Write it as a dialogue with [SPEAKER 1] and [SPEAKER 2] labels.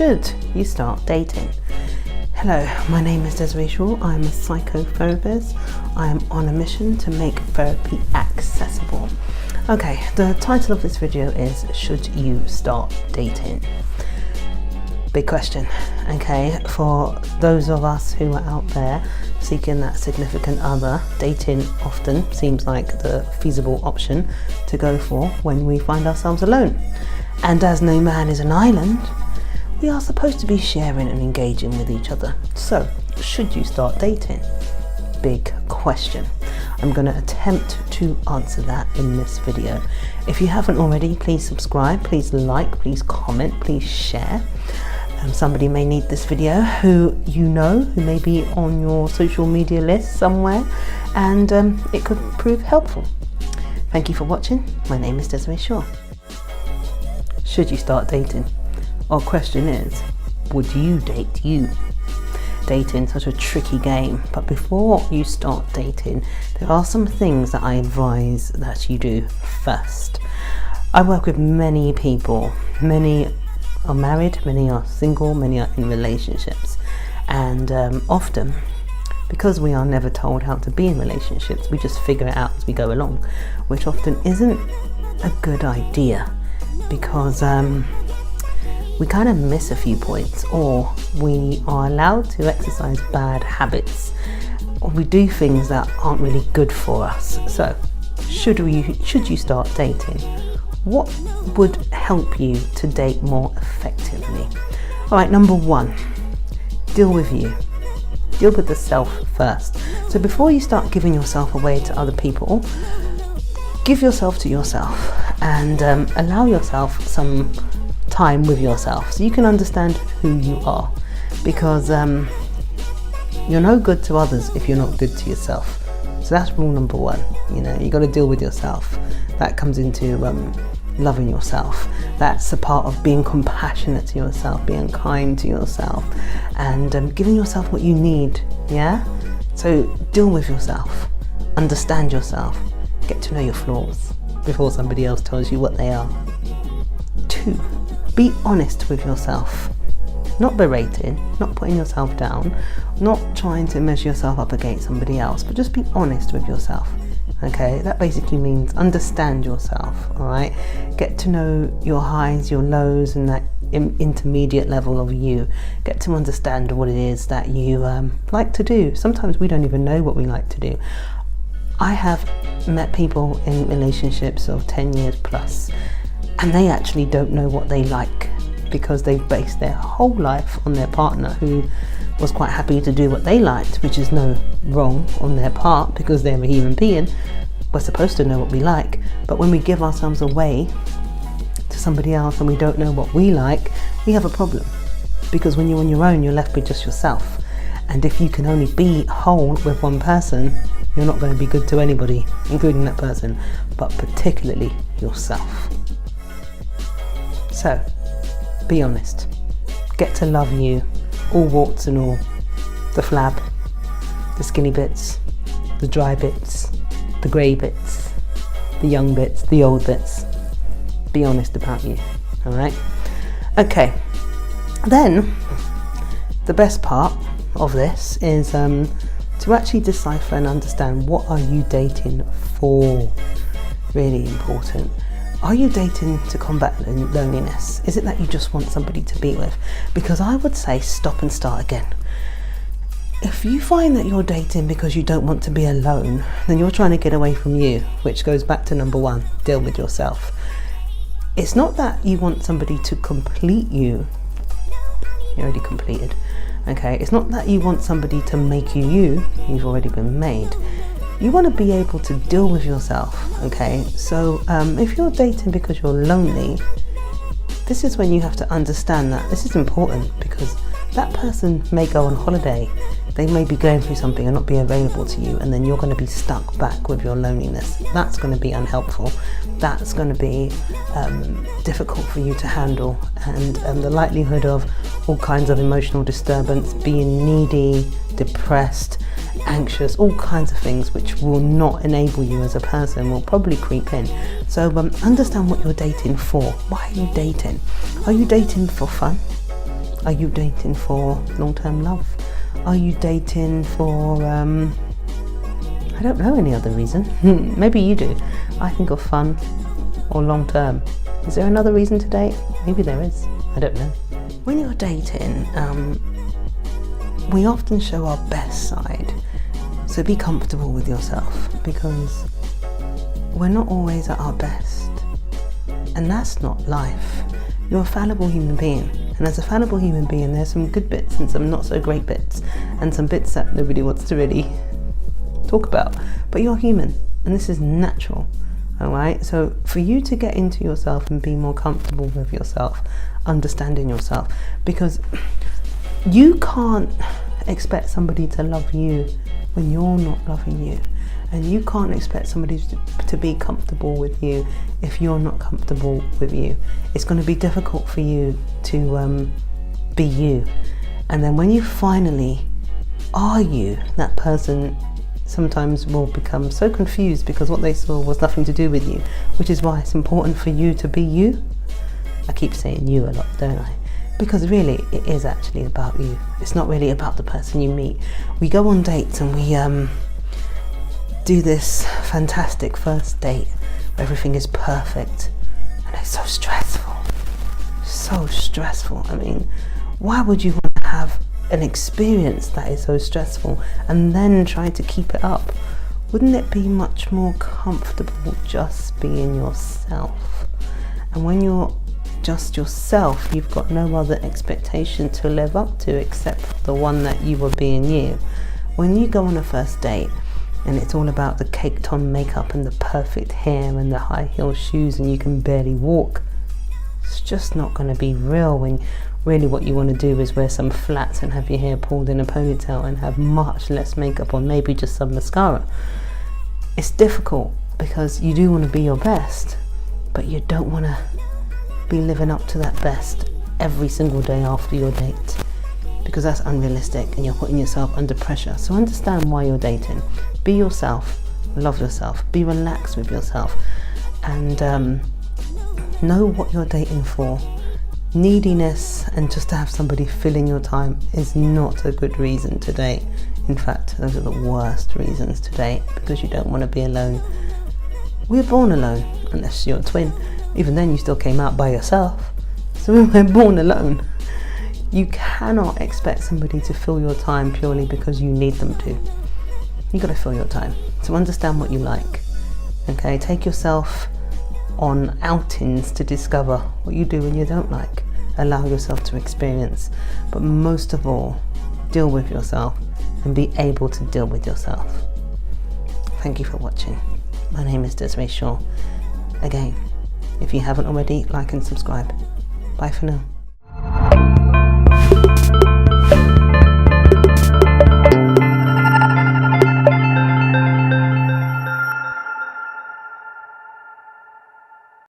[SPEAKER 1] should you start dating? Hello, my name is Desiree Shaw. I'm a psychotherapist. I am on a mission to make therapy accessible. Okay, the title of this video is Should You Start Dating? Big question, okay? For those of us who are out there seeking that significant other, dating often seems like the feasible option to go for when we find ourselves alone. And as no man is an island, we are supposed to be sharing and engaging with each other. So, should you start dating? Big question. I'm going to attempt to answer that in this video. If you haven't already, please subscribe, please like, please comment, please share. Somebody may need this video who you know, who may be on your social media list somewhere, and it could prove helpful. Thank you for watching. My name is Desiree Shaw. Should you start dating? Our question is, would you date you? Dating is such a tricky game, but before you start dating, there are some things that I advise that you do first. I work with many people. Many are married, many are single, many are in relationships, and often, because we are never told how to be in relationships, we just figure it out as we go along, which often isn't a good idea, because we kind of miss a few points, or we are allowed to exercise bad habits, or we do things that aren't really good for us. So should you start dating? What would help you to date more effectively? All right, number one, deal with you. Deal with the self first. So before you start giving yourself away to other people, give yourself to yourself and allow yourself some time with yourself so you can understand who you are, because you're no good to others if you're not good to yourself. So that's rule number one. You got to deal with yourself. That comes into loving yourself. That's a part of being compassionate to yourself, being kind to yourself, and giving yourself what you need. Yeah, so deal with yourself, understand yourself, get to know your flaws before somebody else tells you what they are. 2, be honest with yourself. Not berating, not putting yourself down, not trying to measure yourself up against somebody else, but just be honest with yourself. Okay, that basically means understand yourself, all right? Get to know your highs, your lows, and that intermediate level of you. Get to understand what it is that you like to do. Sometimes we don't even know what we like to do. I have met people in relationships of 10 years plus, and they actually don't know what they like because they've based their whole life on their partner, who was quite happy to do what they liked, which is no wrong on their part because they're a human being. We're supposed to know what we like, but when we give ourselves away to somebody else and we don't know what we like, we have a problem, because when you're on your own, you're left with just yourself. And if you can only be whole with one person, you're not going to be good to anybody, including that person, but particularly yourself. So be honest, get to love you, all warts and all, the flab, the skinny bits, the dry bits, the grey bits, the young bits, the old bits. Be honest about you, all right? Okay, then the best part of this is to actually decipher and understand, what are you dating for? Really important. Are you dating to combat loneliness? Is it that you just want somebody to be with? Because I would say stop and start again. If you find that you're dating because you don't want to be alone, then you're trying to get away from you, which goes back to number one, deal with yourself. It's not that you want somebody to complete you. You're already completed. Okay, it's not that you want somebody to make you you. You've already been made. You want to be able to deal with yourself, okay? So if you're dating because you're lonely, this is when you have to understand that this is important, because that person may go on holiday, they may be going through something and not be available to you, and then you're going to be stuck back with your loneliness. That's going to be unhelpful. That's going to be difficult for you to handle, and the likelihood of all kinds of emotional disturbance, being needy, depressed, anxious, all kinds of things which will not enable you as a person will probably creep in. So understand what you're dating for. Why are you dating? Are you dating for fun? Are you dating for long-term love? Are you dating for, I don't know any other reason. Maybe you do. I think of fun or long-term. Is there another reason to date? Maybe there is. I don't know. When you're dating, we often show our best side. So be comfortable with yourself, because we're not always at our best. And that's not life. You're a fallible human being. And as a fallible human being, there's some good bits and some not so great bits, and some bits that nobody wants to really talk about. But you're human, and this is natural. Alright, so for you to get into yourself and be more comfortable with yourself, understanding yourself, because you can't expect somebody to love you when you're not loving you, and you can't expect somebody to be comfortable with you if you're not comfortable with you. It's going to be difficult for you to be you, and then when you finally are you, that person sometimes will become so confused because what they saw was nothing to do with you, which is why it's important for you to be you. I keep saying you a lot, don't I? Because really it is actually about you. It's not really about the person you meet. We go on dates and we do this fantastic first date where everything is perfect, and it's so stressful. So stressful. I mean, why would you want to have an experience that is so stressful and then try to keep it up? Wouldn't it be much more comfortable just being yourself? And when you're just yourself, you've got no other expectation to live up to except the one that you were being you. When you go on a first date and it's all about the caked on makeup and the perfect hair and the high heel shoes and you can barely walk, it's just not going to be real, when really what you want to do is wear some flats and have your hair pulled in a ponytail and have much less makeup on, maybe just some mascara. It's difficult because you do want to be your best, but you don't want to be living up to that best every single day after your date, because that's unrealistic and you're putting yourself under pressure. So understand why you're dating. Be yourself, love yourself, be relaxed with yourself, and know what you're dating for. Neediness and just to have somebody filling your time is not a good reason to date. In fact, those are the worst reasons to date, because you don't want to be alone. We're born alone, unless you're a twin. Even then you still came out by yourself. So when we're born alone, you cannot expect somebody to fill your time purely because you need them to. You got to fill your time. So understand what you like. Okay, take yourself on outings to discover what you do and you don't like. Allow yourself to experience, but most of all, deal with yourself and be able to deal with yourself. Thank you for watching. My name is Desiree Shaw. Again, if you haven't already, like and subscribe. Bye for now.